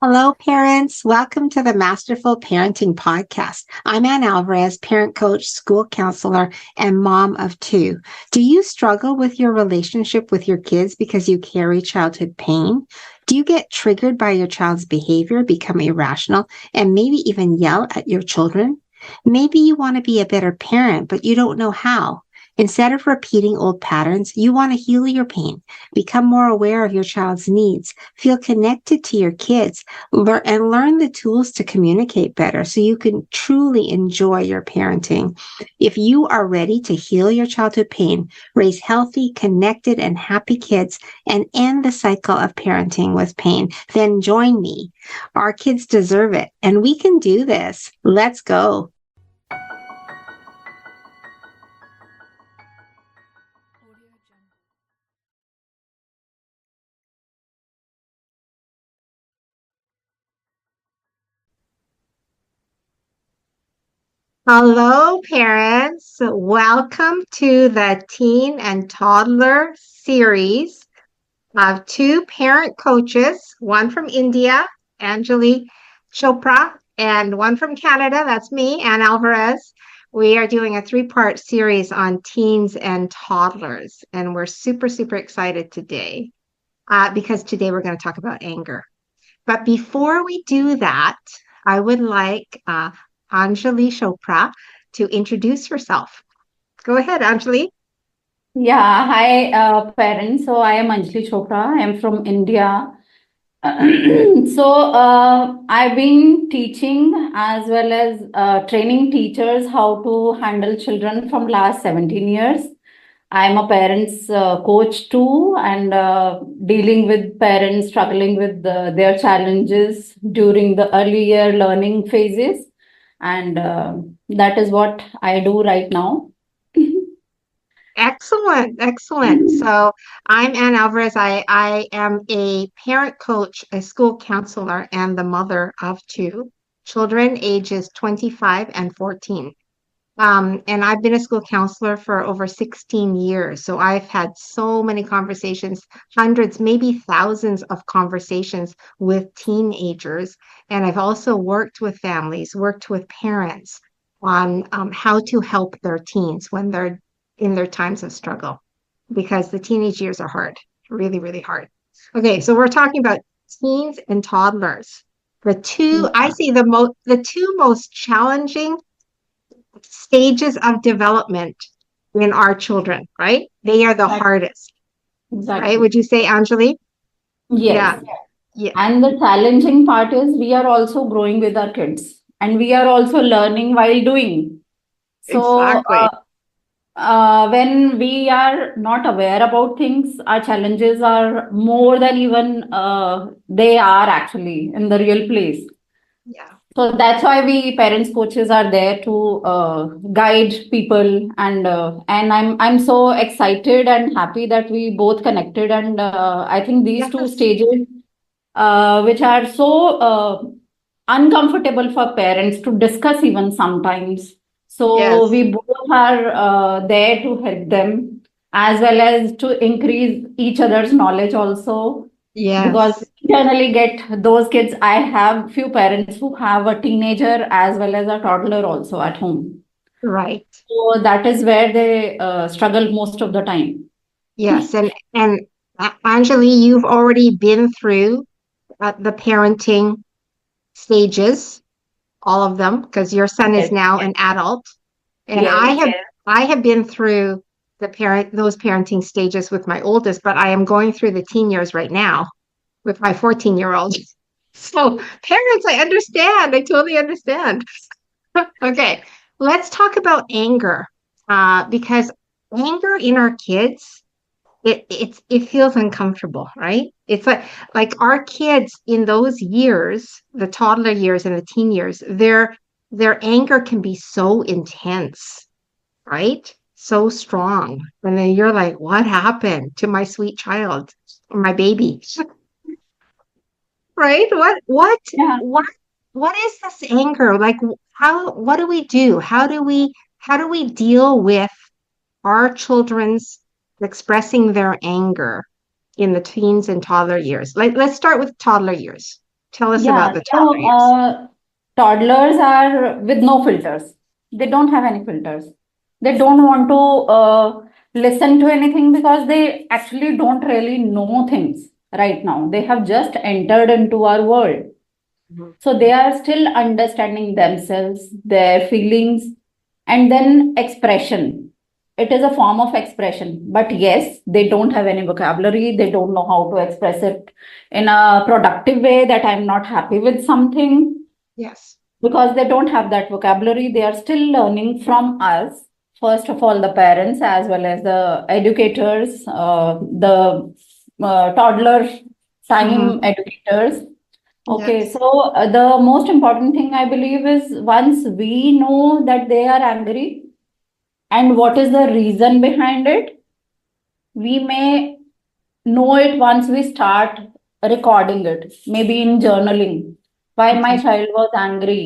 Hello, parents. Welcome to the Masterful Parenting Podcast. I'm Anne Alvares, parent coach, school counselor, and mom of two. Do you struggle with your relationship with your kids because you carry childhood pain? Do you get triggered by your child's behavior, become irrational, and maybe even yell at your children? Maybe you want to be a better parent, but you don't know how. Instead of repeating old patterns, you want to heal your pain, become more aware of your child's needs, feel connected to your kids, and learn the tools to communicate better so you can truly enjoy your parenting. If you are ready to heal your childhood pain, raise healthy, connected, and happy kids, and end the cycle of parenting with pain, then join me. Our kids deserve it, and we can do this. Let's go. Hello, parents. Welcome to the Teen and Toddler series of two parent coaches, one from India, Anjali Cchopra, and one from Canada, that's me, Anne Alvares. We are doing a three-part series on teens and toddlers, and we're super, super excited today because today we're going to talk about anger. But before we do that, I would like Anjali Chopra to introduce herself. Go ahead, Anjali. Yeah, hi, parents. So I am Anjali Cchopra. I am from India. I've been teaching as well as training teachers how to handle children from last 17 years. I'm a parents coach too, and dealing with parents struggling with their challenges during the early year learning phases. And that is what I do right now. Excellent, excellent. So I'm Anne Alvarez. I am a parent coach, a school counselor, and the mother of two children, ages 25 and 14. And I've been a school counselor for over 16 years. So I've had so many conversations, hundreds, maybe thousands of conversations with teenagers. And I've also worked with families, worked with parents on how to help their teens when they're in their times of struggle, because the teenage years are hard, really, really hard. Okay, so we're talking about teens and toddlers. I see the two most challenging stages of development in our children, right? They are the That, hardest, right? exactly. Would you say, Anjali? Yes. Yeah, yeah, And the challenging part is we are also growing with our kids and we are also learning while doing. So, exactly. when we are not aware about things, our challenges are more than even they are actually in the real place. Yeah. So that's why we parents coaches are there to guide people, and I'm so excited and happy that we both connected, and I think these two Yes. stages which are so uncomfortable for parents to discuss even sometimes. So Yes. we both are there to help them as well as to increase each other's knowledge also, because Yes. we generally get those kids. I have few parents who have a teenager as well as a toddler also at home. Right. So that is where they struggle most of the time. Yes. And Anjali, you've already been through the parenting stages, all of them, because your son is Yes, now an adult. And yes. I have been through those parenting stages with my oldest, but I am going through the teen years right now with my 14-year-old. So, parents, I understand. I totally understand. Okay, let's talk about anger, because anger in our kids, it feels uncomfortable, right? It's like our kids in those years, the toddler years and the teen years, their anger can be so intense, right? So strong. And then you're like, what happened to my sweet child or my baby? Right? Yeah. What, what is this anger? Like, what do we do? How do we deal with our children's expressing their anger in the teens and toddler years? Let's start with toddler years. Tell us Yeah, about the so toddler. Yes. toddlers are with no filters. They don't have any filters. They don't want to listen to anything because they actually don't really know things right now. They have just entered into our world. Mhm. So they are still understanding themselves, their feelings, and then expression. It is a form of expression. But yes, they don't have any vocabulary. They don't know how to express it in a productive way that I'm not happy with something Yes. because they don't have that vocabulary. They are still learning from us. First of all, the parents as well as the educators, the toddler Hmm. time educators. Okay, Yes. so the most important thing I believe is once we know that they are angry and what is the reason behind it, we may know it once we start recording it, maybe in journaling. Why my Okay. child was angry,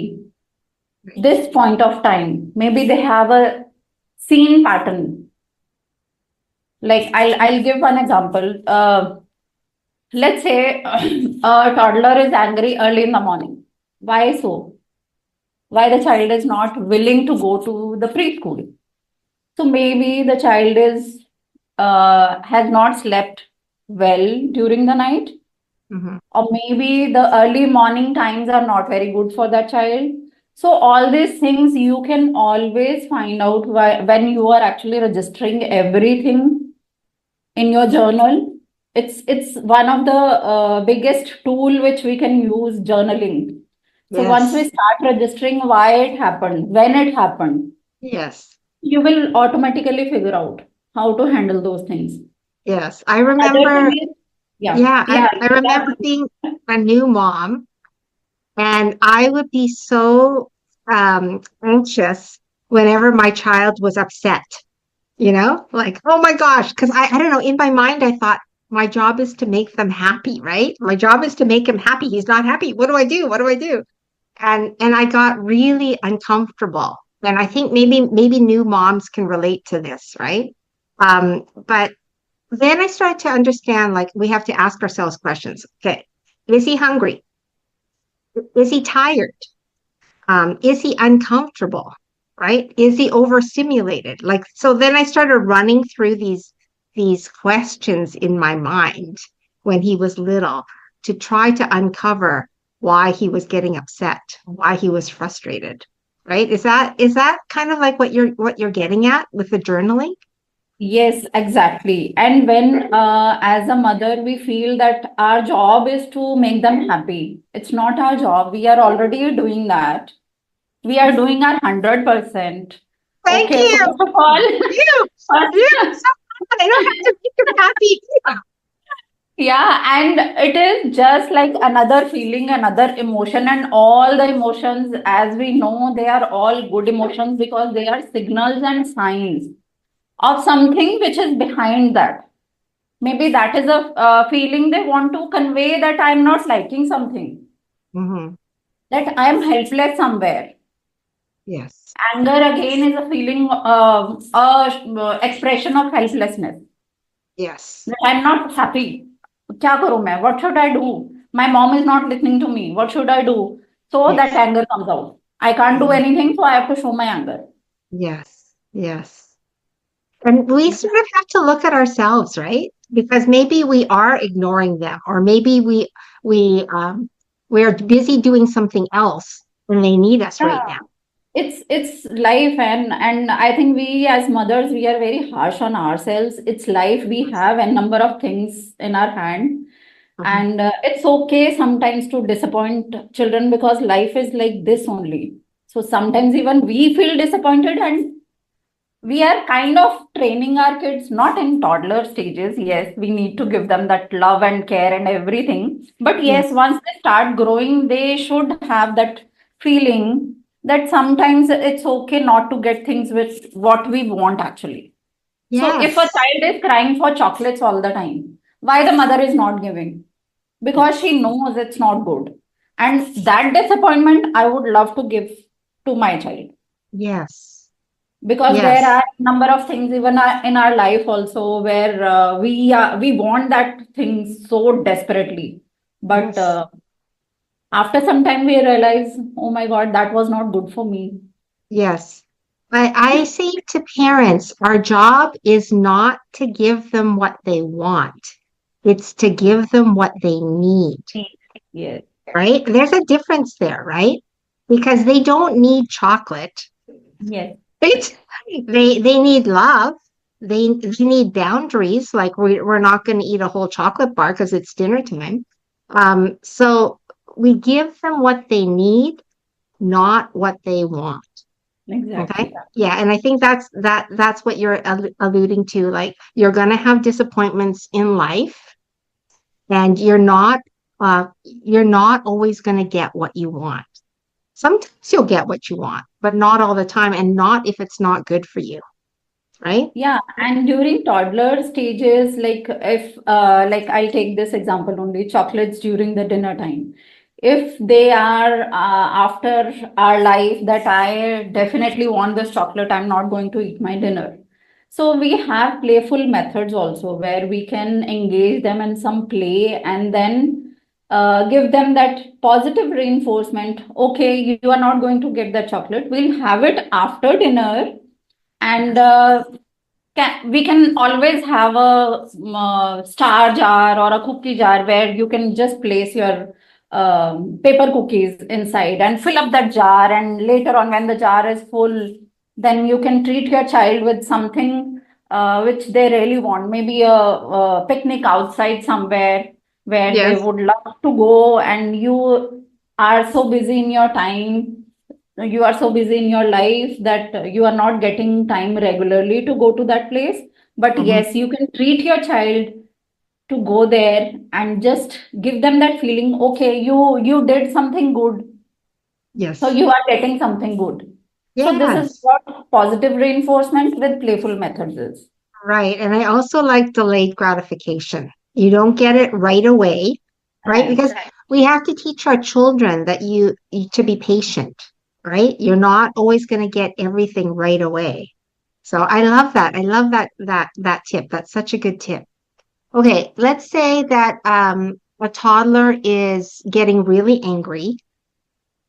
Right. this point of time. Maybe they have a scene pattern. Like I'll give one example. Let's say a toddler is angry early in the morning. Why so? Why the child is not willing to go to the preschool? So maybe the child is has not slept well during the night, Hmm. or maybe the early morning times are not very good for that child. So all these things you can always find out when you are actually registering everything in your journal. It's one of the biggest tool which we can use, journaling. So once we Yes. start registering why it happened, when it happened, Yes. you will automatically figure out how to handle those things. Yes. I Other thing remember, is, yeah, yeah, yeah, I remember yeah. being a new mom, and I would be so anxious whenever my child was upset, like, oh my gosh, because I don't know, in my mind, I thought my job is to make them happy, right? My job is to make him happy. He's not happy. What do I do? What do I do? And I got really uncomfortable. And I think maybe new moms can relate to this, right? But then I started to understand, like, we have to ask ourselves questions. Okay, is he hungry? Is he tired? Is he uncomfortable? Right? Is he overstimulated? Like, so then I started running through these questions in my mind when he was little to try to uncover why he was getting upset, why he was frustrated. Right? Is that kind of like what you're getting at with the journaling? Yes, exactly. And when, as a mother, we feel that our job is to make them happy, it's not our job. We are already doing that. We are doing our 100%. Thank Okay, you. first of all, You, you, first, so I don't have to make him happy. yeah, and it is just like another feeling, another emotion, and all the emotions, as we know, they are all good emotions because they are signals and signs of something which is behind that. Maybe that is a feeling they want to convey that I'm not liking something, Hmm. that I'm helpless somewhere. Yes. Anger again is a feeling, expression of helplessness. Yes. That I'm not happy. क्या करूं मैं? What should I do? My mom is not listening to me. What should I do? So that Yes. anger comes out. I can't do Mhm. anything, so I have to show my anger. Yes. Yes. And we sort of have to look at ourselves, right? Because maybe we are ignoring them, or maybe we we're busy doing something else and they need us right Yeah. now. It's life, and I think we as mothers we are very harsh on ourselves. It's life. We Yes. have a number of things in our hand, Mhm. and it's okay sometimes to disappoint children because life is like this only. So sometimes even we feel disappointed, and we are kind of training our kids not in toddler stages. Yes, we need to give them that love and care and everything, but yes, Yes. once they start growing they should have that feeling that sometimes it's okay not to get things with what we want actually. So if a Yes. child is crying for chocolates all the time, why the mother is not giving? Because Yes. she knows it's not good, and that disappointment I would love to give to my child, Yes. because there Yes. are number of things even in our life also where we want that thing so desperately, but Yes. After some time, we realize, oh my God, that was not good for me. Yes. I say to parents, our job is not to give them what they want. It's to give them what they need, Yes, right? There's a difference there, right? Because they don't need chocolate, yes, right? They need love. They need boundaries. Like we're not going to eat a whole chocolate bar because it's dinner time. So we give them what they need, not what they want. Okay. exactly. Yeah, and I think that's what you're alluding to. Like you're going to have disappointments in life, and you're not always going to get what you want. Sometimes you'll get what you want, but not all the time, and not if it's not good for you, right? Yeah, and during toddler stages, like if like I'll take this example only, chocolates during the dinner time. If they are after our life that I definitely want this chocolate, I'm not going to eat my dinner. So we have playful methods also where we can engage them in some play and then give them that positive reinforcement. Okay, you are not going to get the chocolate. We'll have it after dinner, and Yes. we can always have a star jar or a cookie jar where you can just place your paper cookies inside and fill up that jar. And later on, when the jar is full, then you can treat your child with something which they really want. Maybe a picnic outside somewhere where they Yes. would love to go, and you are so busy in your time, you are so busy in your life that you are not getting time regularly to go to that place. But Hmm. yes, you can treat your child to go there and just give them that feeling, okay, you did something good, so Yes. you are getting something good. So this is Yes. what positive reinforcement with playful methods is. Right. And I also like delayed gratification. You don't get it right away, right? Right. Because we have to teach our children that you to be patient, right? You're not always going to get everything right away. So I love that. I love that tip. That's such a good tip. Okay, let's say that a toddler is getting really angry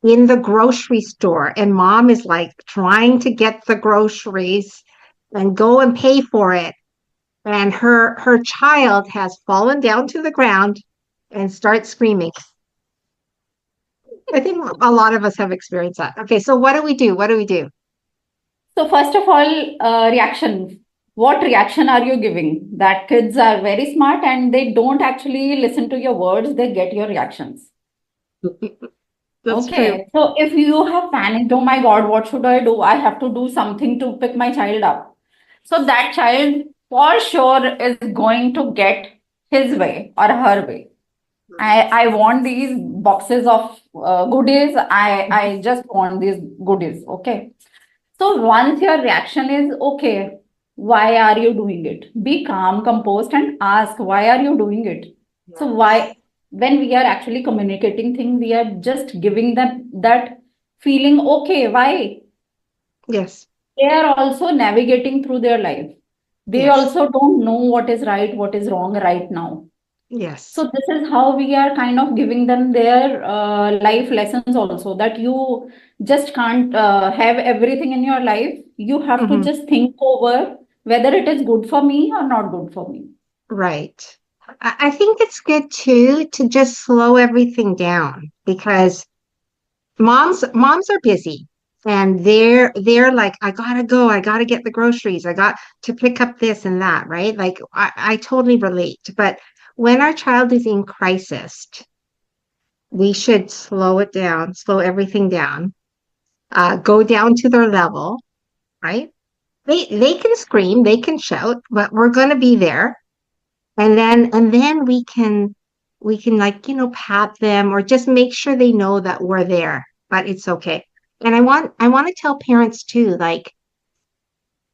in the grocery store, and mom is like trying to get the groceries and go and pay for it, and her child has fallen down to the ground and starts screaming. I think a lot of us have experienced that. Okay, so what do we do? What do we do? So first of all, reaction. What reaction are you giving? That kids are very smart and they don't actually listen to your words, they get your reactions. That's true. Okay, so if you have panicked, oh my God, what should I do? I have to do something to pick my child up. So that child for sure is going to get his way or her way. I want these boxes of goodies. I just want these goodies. Okay. So once your reaction is okay, why are you doing it? Be calm, composed, and ask why are you doing it. So Yes. why, when we are actually communicating things, we are just giving them that feeling. Okay, why? Yes. They are also navigating through their life. They Yes. also don't know what is right, what is wrong right now. Yes. So this is how we are kind of giving them their life lessons also, that you just can't have everything in your life. You have to Hmm. just think over whether it is good for me or not good for me. Right. I think it's good too to just slow everything down because moms are busy and they're like, I gotta go, I gotta get the groceries, I got to pick up this and that, right? Like I totally relate. But when our child is in crisis, we should slow it down, slow everything down, go down to their level, right? They can scream, they can shout, but we're gonna be there. And then we can like, pat them or just make sure they know that we're there, but it's okay. And I want to tell parents too, like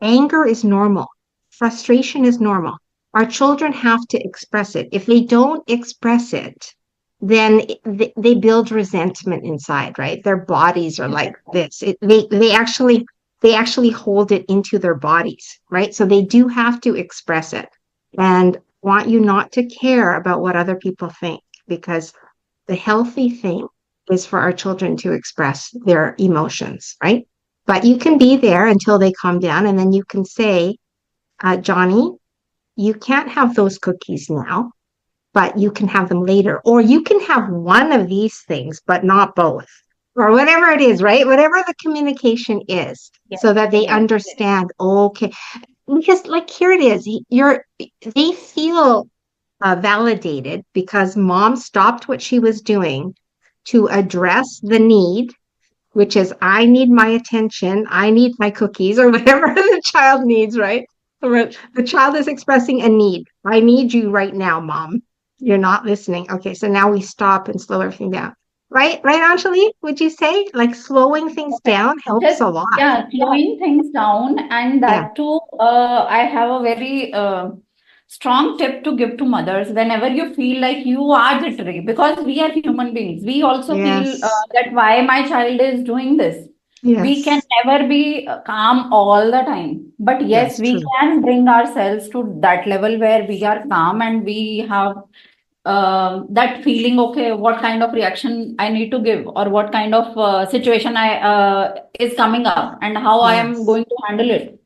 anger is normal. Frustration is normal. Our children have to express it. If they don't express it, then they build resentment inside, right? Their bodies are like this. They actually hold it into their bodies, right? So they do have to express it. And want you not to care about what other people think because the healthy thing is for our children to express their emotions, right? But you can be there until they calm down, and then you can say, Johnny, you can't have those cookies now, but you can have them later. Or you can have one of these things, but not both. Or whatever it is, right? Whatever the communication is, Yes, so that they yes, understand, okay. Because like here it is, they feel validated because mom stopped what she was doing to address the need, which is I need my attention, I need my cookies, or whatever the child needs, right? Or the child is expressing a need. I need you right now, mom. You're not listening. Okay, so now we stop and slow everything down. Right, Anjali? Would you say like slowing things down helps just a lot? yeah, slowing things down, and Yeah. that too. I have a very strong tip to give to mothers whenever you feel like you are jittery, because we are human beings. We also feel Yes. that why my child is doing this. We can Yes. never be calm all the time, but yes, Yes. we True. can bring ourselves to that level where we are calm and we have that feeling, okay, what kind of reaction I need to give, or what kind of situation I is coming up, and how I am Yes. going to handle it,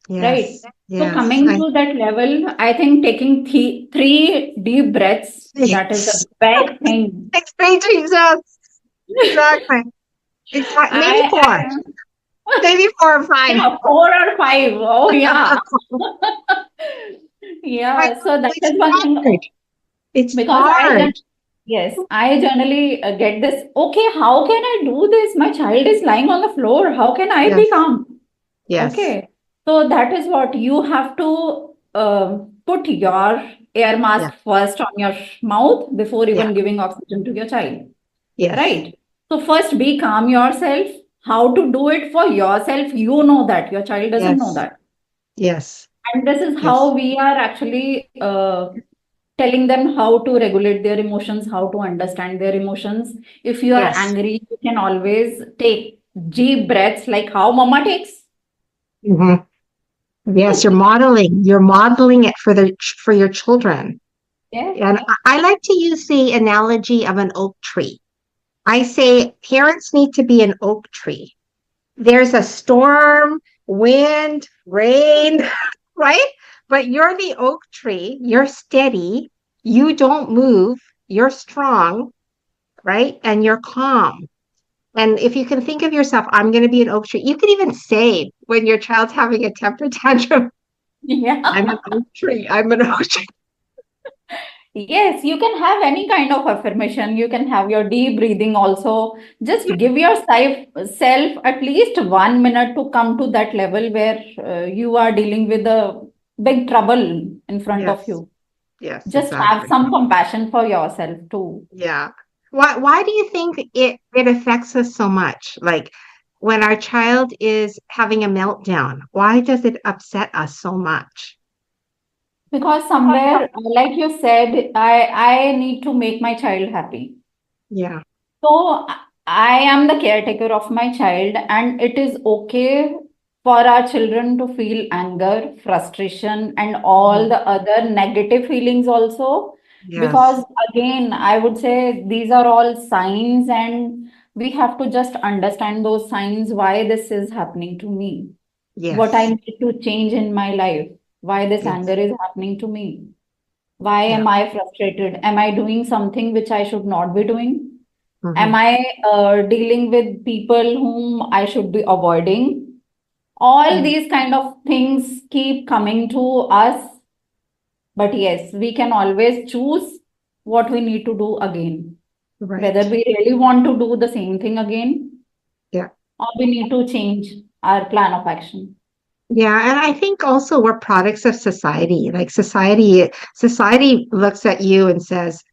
right? Yes. So Yes. coming to that level, I think taking three deep breaths, that is a Yes. big thing. Explain Jesus. Exactly. Exactly. Maybe four. I Maybe 4 or 5. yeah, 4 or 5. Oh yeah. But Yeah, so that it's is one thing. hard. It's Because hard. yes, I generally get this. Okay, how can I do this? My child is lying on the floor. How can I be Yes. calm? Yes. Okay, so that is what you have to put your air Yeah. mask first on your mouth before Yeah. even giving oxygen to your child, Yes. right? So first be calm yourself. How to do it for yourself? You know that your child doesn't know Yes. that, Yes. and this is how Yes. we are actually telling them how to regulate their emotions, how to understand their emotions. If you are Yes. angry, you can always take deep breaths like how mama takes. Hmm. Yes. You're modeling it for your children. Yes, And I like to use the analogy of an oak tree. I say parents need to be an oak tree. There's a storm, wind, rain, right? But you're the oak tree. You're steady. You don't move. You're strong, right? And you're calm. And if you can think of yourself, I'm going to be an oak tree. You can even say when your child's having a temper tantrum, I'm yeah. an oak tree. I'm an oak tree. Yes, you can have any kind of affirmation. You can have your deep breathing also. Just give yourself at least 1 minute to come to that level where you are dealing with a big trouble in front of Yes. you. Yes, Just have exactly. some compassion for yourself too. Yeah. Why do you think it affects us so much? Like when our child is having a meltdown, why does it upset us so much? Because somewhere, like you said, I need to make my child happy. Yeah. So I am the caretaker of my child, and it is okay for our children to feel anger, frustration, and all Mhm. the other negative feelings also. Yes. Because again, I would say these are all signs, and we have to just understand those signs, why this is happening to me, what I Yes. need to change in my life, why this anger Yes. is happening to me. Why Yeah. am I frustrated? Am I doing something which I should not be doing? Am Hmm. I dealing with people whom I should be avoiding? All Yeah. these kind of things keep coming to us. But yes, we can always choose what we need to do again. Whether Right. we really want to do the same thing again, Yeah. or we need to change our plan of action. Yeah, and I think also we're products of society. Like society looks at you and says,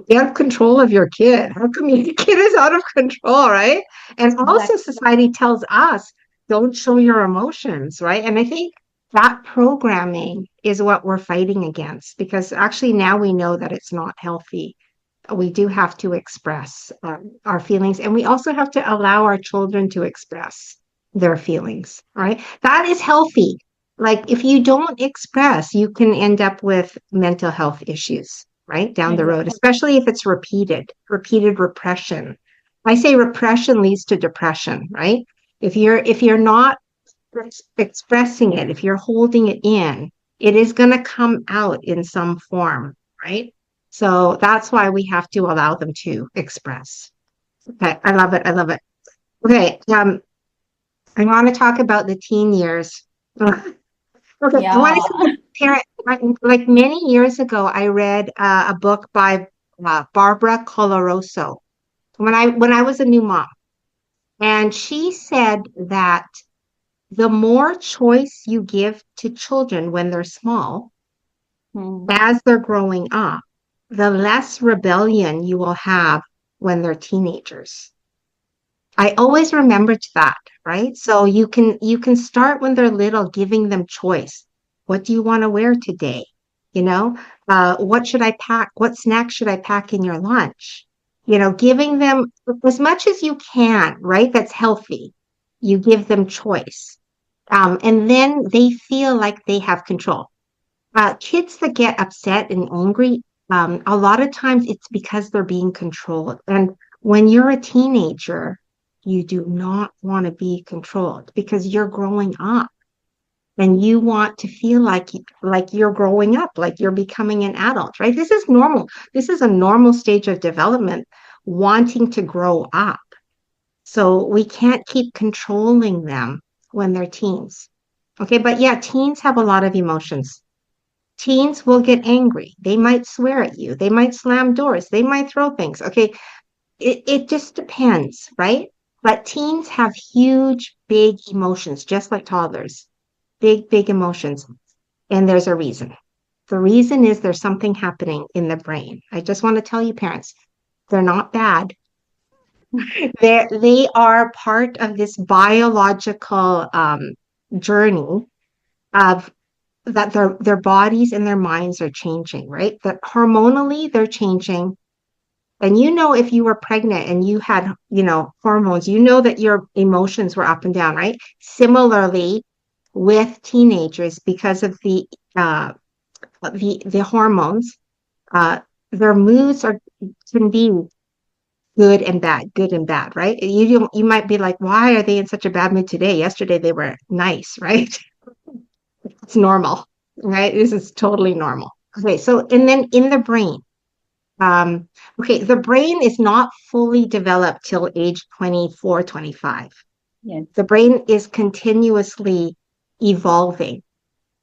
"Get control of your kid. How come your kid is out of control, right?" And also Exactly. society tells us, "Don't show your emotions," right? And I think that programming is what we're fighting against because actually now we know that it's not healthy. We do have to express our feelings, and we also have to allow our children to express their feelings, right? That is healthy. Like if you don't express, you can end up with mental health issues, right? Down the road, Exactly. especially if it's repeated repression. I say repression leads to depression, right? If you're not expressing it, if you're holding it in, it is going to come out in some form, right? So that's why we have to allow them to express. Okay, I love it. I love it. Okay, I want to talk about the teen years. Ugh. Okay, I want to Yeah. say the parent, like many years ago, I read a book by Barbara Coloroso when I was a new mom, and she said that the more choice you give to children when they're small, Hmm. as they're growing up, the less rebellion you will have when they're teenagers. I always remembered that, right? So you can start when they're little, giving them choice. What do you want to wear today? You know, what should I pack? What snack should I pack in your lunch? Giving them as much as you can, right? That's healthy. You give them choice. And then they feel like they have control. Kids that get upset and angry, a lot of times it's because they're being controlled. And when you're a teenager, you do not want to be controlled because you're growing up and you want to feel like you're growing up, like you're becoming an adult, right? This is normal. This is a normal stage of development, wanting to grow up. So we can't keep controlling them when they're teens. Okay, but yeah, teens have a lot of emotions. Teens will get angry. They might swear at you. They might slam doors. They might throw things. Okay. It just depends, right? But teens have huge, big emotions, just like toddlers. Big, big emotions. And there's a reason. The reason is there's something happening in the brain. I just want to tell you, parents, they're not bad. They are part of this biological journey of that their bodies and their minds are changing, right? That hormonally they're changing. And if you were pregnant and you had, hormones, that your emotions were up and down, right? Similarly, with teenagers, because of the hormones, uh, their moods can be good and bad, right? You might be like, why are they in such a bad mood today? Yesterday they were nice, right? It's normal, right? This is totally normal. Okay, so and then in the brain, okay, the brain is not fully developed till age 24, 25. Yes. The brain is continuously evolving.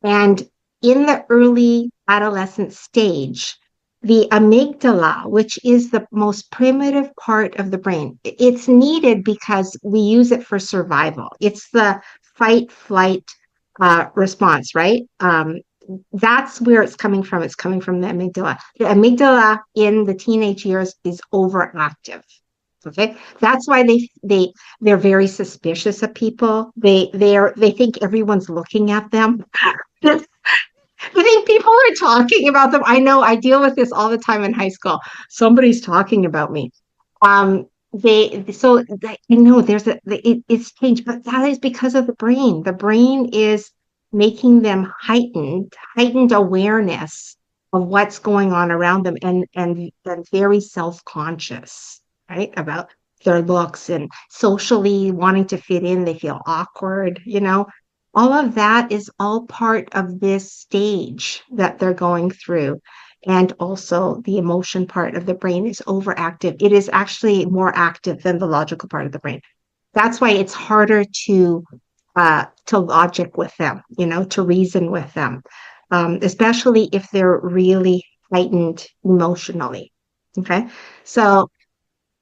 And in the early adolescent stage, the amygdala, which is the most primitive part of the brain, it's needed because we use it for survival. It's the fight, flight response, right? That's where it's coming from. It's coming from the amygdala. The amygdala in the teenage years is overactive. Okay, that's why they're very suspicious of people. They think everyone's looking at them. I think people are talking about them. I know I deal with this all the time in high school. Somebody's talking about me. There's it's changed, but that is because of the brain. The brain is making them heightened awareness of what's going on around them and very self-conscious, right? About their looks and socially wanting to fit in. They feel awkward. All of that is all part of this stage that they're going through. And also the emotion part of the brain is overactive. It is actually more active than the logical part of the brain. That's why it's harder to logic with them, to reason with them, especially if they're really heightened emotionally. Okay. So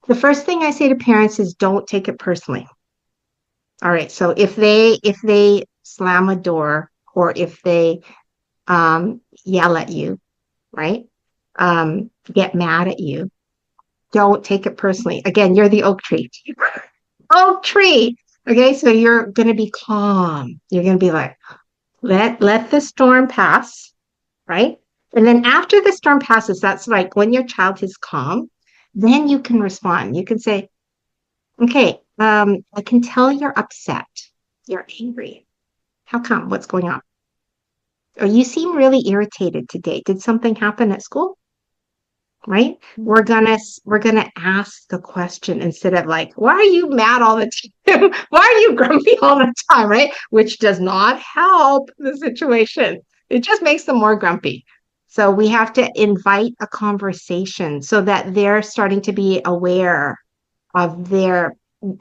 the first thing I say to parents is don't take it personally. All right. So if they slam a door or if they yell at you, right? Get mad at you, don't take it personally. Again, you're the oak tree. Oak tree. Okay, so you're gonna be calm. You're gonna be like, let the storm pass, right? And then after the storm passes, that's like when your child is calm, then you can respond. You can say, okay, I can tell you're upset. You're angry. How come? What's going on? Or you seem really irritated today. Did something happen at school? right? We're gonna ask the question instead of like, why are you mad all the time? Why are you grumpy all the time, right? Which does not help the situation. It just makes them more grumpy. So we have to invite a conversation so that they're starting to be aware of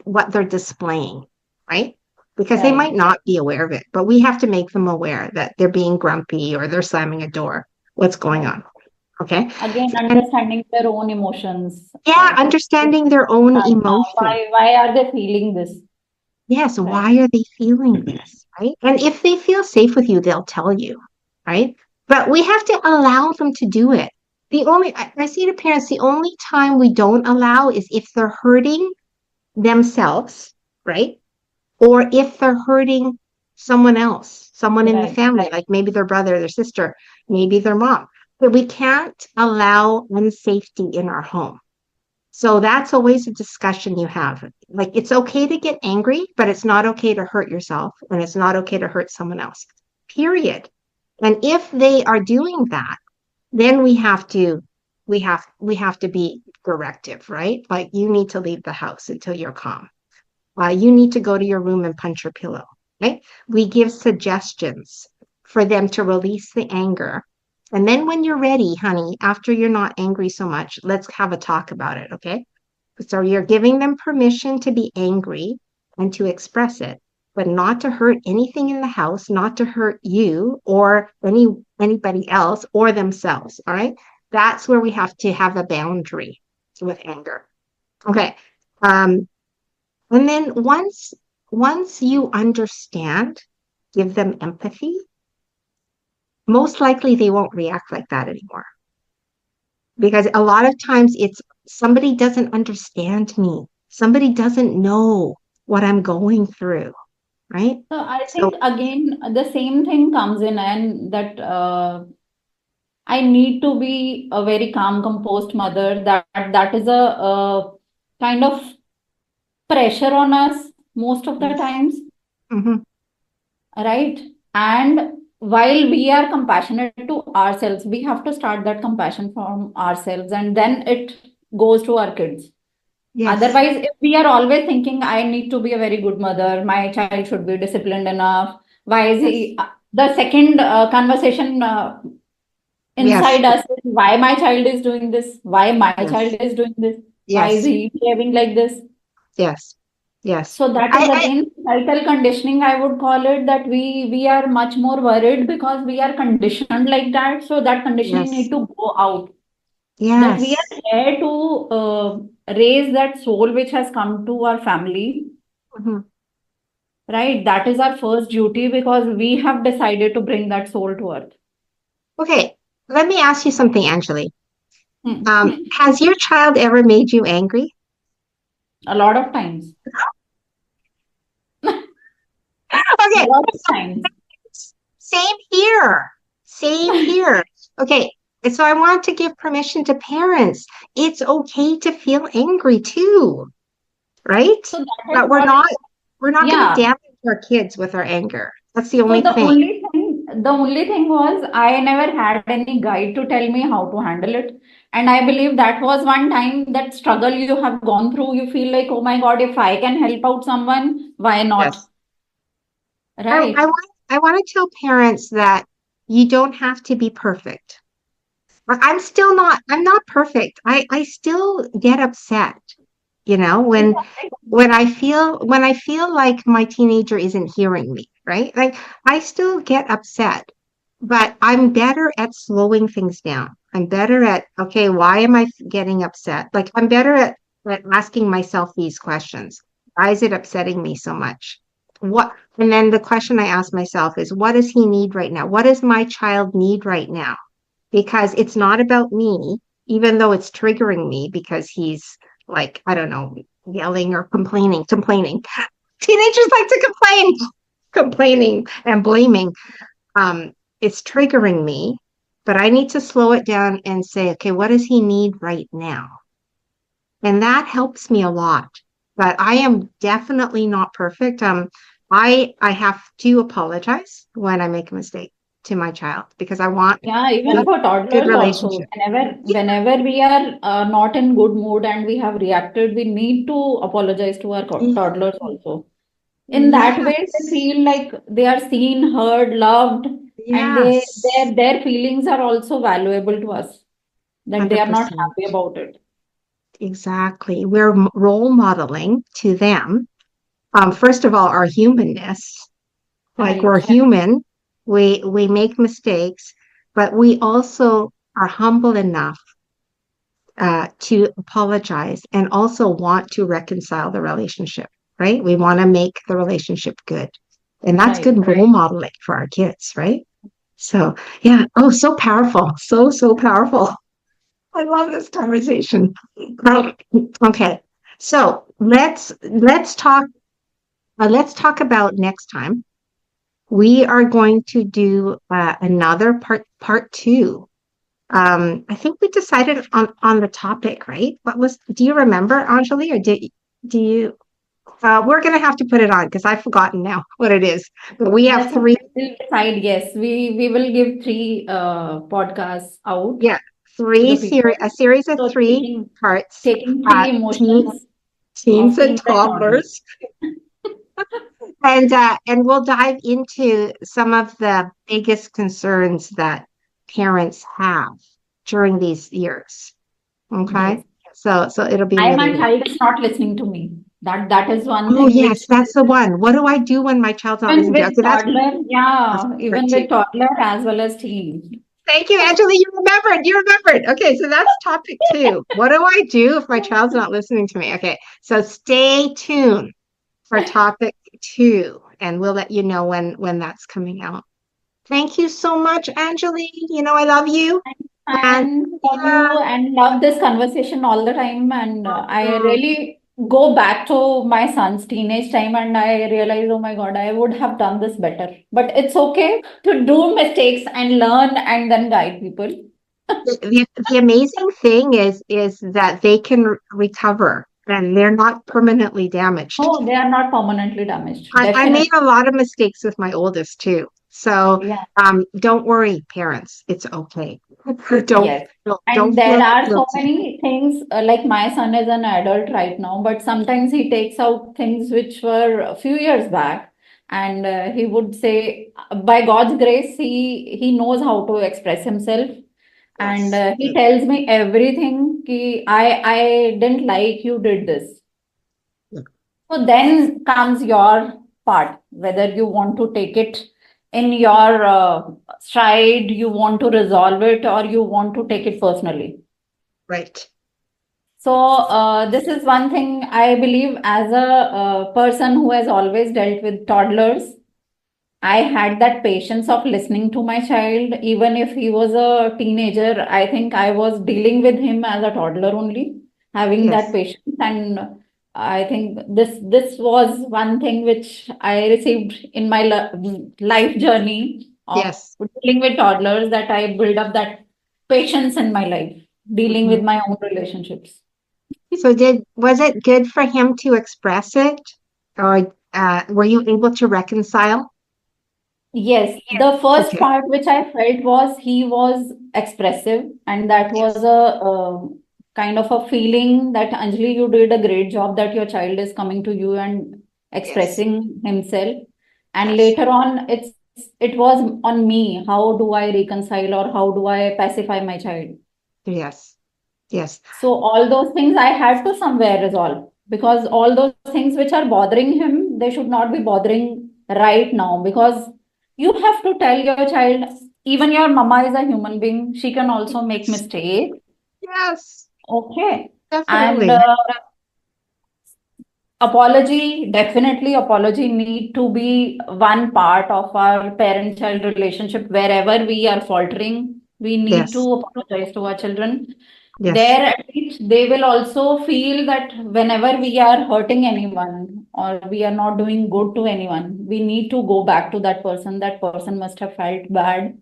what they're displaying, right? Because they Right. might not be aware of it, but we have to make them aware that they're being grumpy or they're slamming a door. What's going Right. on? Okay. Again, And understanding their own emotions. yeah, understanding their own Right now, emotion. why are they feeling this? Yes, Right. why are they feeling this, right? And if they feel safe with you, they'll tell you, right? But we have to allow them to do it. I say to parents, the only time we don't allow is if they're hurting themselves, right? Or if they're hurting someone else, someone in the Right. family, like maybe their brother, their sister, maybe their mom. But we can't allow unsafety in our home. So that's always a discussion you have. Like it's okay to get angry, but it's not okay to hurt yourself and it's not okay to hurt someone else. Period. And if they are doing that, then we have to be directive, right? Like you need to leave the house until you're calm. You need to go to your room and punch your pillow, right? We give suggestions for them to release the anger. And then when you're ready, honey, after you're not angry so much, let's have a talk about it, okay? So you're giving them permission to be angry and to express it, but not to hurt anything in the house, not to hurt you or anybody else or themselves, all right? That's where we have to have a boundary with anger. Okay. Um, and then once you understand, give them empathy, most likely they won't react like that anymore. Because a lot of times it's somebody doesn't understand me. Somebody doesn't know what I'm going through, right? So I So think again the same thing comes in, and that I need to be a very calm, composed mother. That is a kind of pressure on us most of the yes. times, Hmm. right? And while we are compassionate to ourselves, we have to start that compassion from ourselves, and then it goes to our kids. Yes. Otherwise, if we are always thinking, I need to be a very good mother, my child should be disciplined enough. Why is Yes. he? The second conversation Yes. inside us is why my child is doing this, why my child Yes. is doing this, why is Yes. he behaving like this? Yes. Yes. So that is I again societal conditioning, I would call it, that we are much more worried because we are conditioned like that. So that conditioning yes. need to go out. That we Yes. are here to raise that soul which has come to our family, Mhm. right? That is our first duty because we have decided to bring that soul to earth. Okay. Let me ask you something, Anjali. Hmm. Has your child ever made you angry? A lot of times. A Okay. lot of times. Same here. Same here. Okay. And so I want to give permission to parents. It's okay to feel angry too, right? So that But is what, we're not going to yeah. damage our kids with our anger. That's the So only thing. the only thing was I never had any guide to tell me how to handle it. And I believe that was one time that struggle you have gone through. You feel like, oh my God, if I can help out someone, why not? Yes. I Right? want I want to tell parents that you don't have to be perfect. But I'm not perfect. I still get upset, when I feel like my teenager isn't hearing me, right? Like I still get upset, but I'm better at slowing things down. I'm better at, okay, why am I getting upset? Like I'm better at asking myself these questions. Why is it upsetting me so much? What, and then the question I ask myself is, what does he need right now? What does my child need right now? Because it's not about me, even though it's triggering me because he's like, I don't know, yelling or complaining. Teenagers like to complain, complaining and blaming. Um, it's triggering me, but I need to slow it down and say, okay, what does he need right now? And that helps me a lot. But I am definitely not perfect. I have to apologize when I make a mistake to my child because I want Yeah, a even for good toddlers also, relationship. whenever we are not in good mood and we have reacted, we need to apologize to our toddlers also. In that way, they Yes. feel like they are seen, heard, loved, and Yes. their feelings are also valuable to us, that they are not 100%. happy about it. Exactly. We're role modeling to them. First of all, our humanness, like we're Right, human, we make mistakes, but we also are humble enough to apologize and also want to reconcile the relationship, right? We want to make the relationship good. And that's right. good role modeling for our kids, right? So, yeah. Oh, so powerful. So, so powerful. I love this conversation. Okay. So let's talk about next time. We are going to do another part two. I think we decided on the topic, right? Do you remember, Anjali, or do you? We're gonna have to put it on because I've forgotten now what it is. But we have That's three, okay. We'll decide. Yes, we will give three podcasts out yeah, to the a people. series of So three parts. taking three Teen, emotions teens of and teens and toddlers. toddlers, and we'll dive into some of the biggest concerns that parents have during these years. Okay, Yes. so it'll be I really my nice. child is not listening to me. That is one Oh thing yes, which that's the one. What do I do when my child's not even listening to? with Okay, toddler, that's yeah, part even two. with toddler as well as teen. Thank you, Angela. You remembered. You remembered. Okay, so that's topic two. What do I do if my child's not listening to me? Okay, so stay tuned for topic two, and we'll let you know when that's coming out. Thank you so much, Anjali. You know I love you. And And love yeah, you and love this conversation all the time. And I mm, really go back to my son's teenage time and I realize, oh my God, I would have done this better. But it's okay to do mistakes and learn and then guide people. the amazing thing is that they can recover and they're not permanently damaged. No, they are not permanently damaged. I made Definitely. a lot of mistakes with my oldest too. So Yeah. don't worry, parents. It's okay. Don't Yes. don't And there feel are so guilty. many things, like my son is an adult right now, but sometimes he takes out things which were a few years back. And he would say, by God's grace, he knows how to express himself. And Yes. he tells me everything. I didn't like you did this. Yeah. So then comes your part, whether you want to take it in your stride, you want to resolve it, or you want to take it personally. Right. So, this is one thing I believe as a person who has always dealt with toddlers. I had that patience of listening to my child, even if he was a teenager. I think I was dealing with him as a toddler only, having that Yes. patience. And I think this was one thing which I received in my life journey of Yes. dealing with toddlers, that I build up that patience in my life, dealing Mhm. with my own relationships. So was it good for him to express it, or were you able to reconcile? Yes, the first Okay. part which I felt was he was expressive, and that was Yes. a kind of a feeling that Anjali, you did a great job that your child is coming to you and Yes. expressing himself. And Yes. later on, it was on me. How do I reconcile or how do I pacify my child? Yes. Yes. So all those things I had to somewhere resolve, because all those things which are bothering him, they should not be bothering right now, because you have to tell your child, even your mama is a human being, she can also make Yes. mistakes. Yes. Okay. And Definitely. apology, definitely apology need to be one part of our parent-child relationship. Wherever we are faltering, we need Yes. to apologize to our children. Yes. There, at least they will also feel that whenever we are hurting anyone or we are not doing good to anyone, we need to go back to that person. That person must have felt bad. Mm.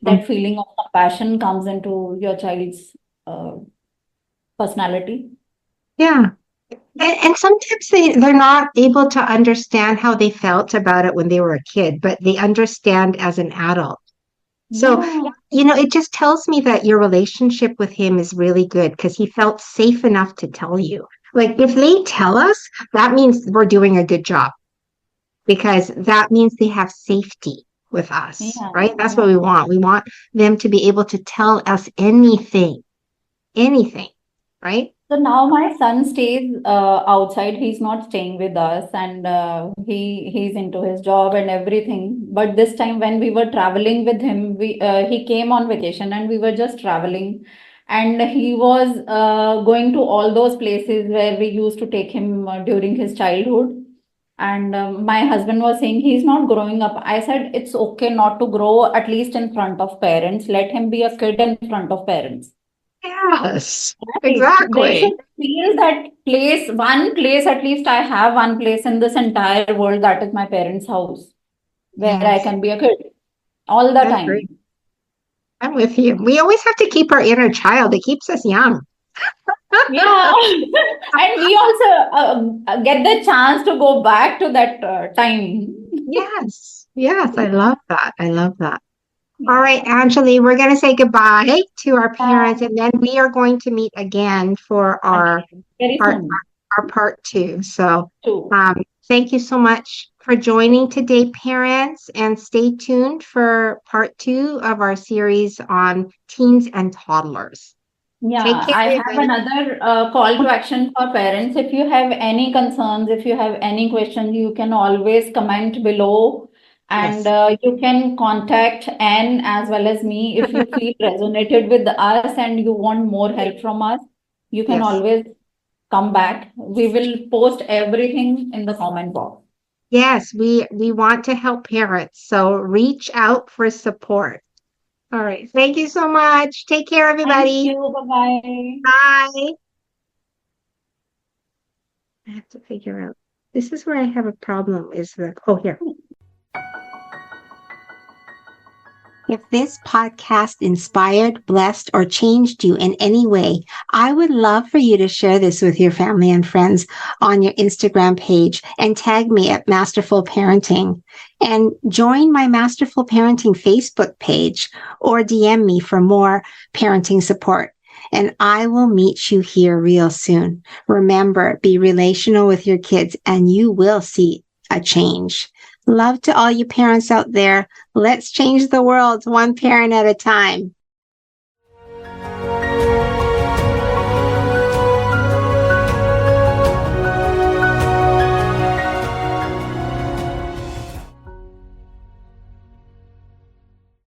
That feeling of compassion comes into your child's uh, personality. Yeah. And sometimes they're not able to understand how they felt about it when they were a kid, but they understand as an adult. So, Yeah. it just tells me that your relationship with him is really good because he felt safe enough to tell you. Like, if they tell us, that means we're doing a good job because that means they have safety with us, Yeah. right? That's what Yeah. we want. We want them to be able to tell us anything, right? So now my son stays outside. He's not staying with us, and he's into his job and everything. But this time when we were traveling with him, we he came on vacation and we were just traveling, and he was going to all those places where we used to take him during his childhood. And my husband was saying he's not growing up. I said it's okay not to grow, at least in front of parents. Let him be a kid in front of parents. Yes, Right. They exactly. should feel that place, one place, at least I have one place in this entire world, that is my parents' house, where I Yes, can be a kid all the I agree. time. I'm with you. We always have to keep our inner child. It keeps us young. Yeah. And we also get the chance to go back to that time. Yes, yes, I love that. I love that. All right, Yeah. Anjali, we're going to say goodbye to our parents, Bye. and then we are going to meet again for our Again, very part soon, our part two. So, too. thank you so much for joining today, parents, and stay tuned for part two of our series on teens and toddlers. Take Yeah, care, I have everybody. another call to action for parents. If you have any concerns, if you have any questions, you can always comment below, and Yes, you can contact Anne as well as me if you feel resonated with us and you want more help from us. You can yes, always come back. We will post everything in the comment box. yes. We want to help parents, so reach out for support. All right. Thank you so much. Take care, Thank everybody. you. Bye-bye. Bye. I have to figure out. This is where I have a problem is here. If this podcast inspired, blessed, or changed you in any way, I would love for you to share this with your family and friends on your Instagram page and tag me at Masterful Parenting. And join my Masterful Parenting Facebook page or DM me for more parenting support. And I will meet you here real soon. Remember, be relational with your kids and you will see a change. Love to all you parents out there. Let's change the world one parent at a time.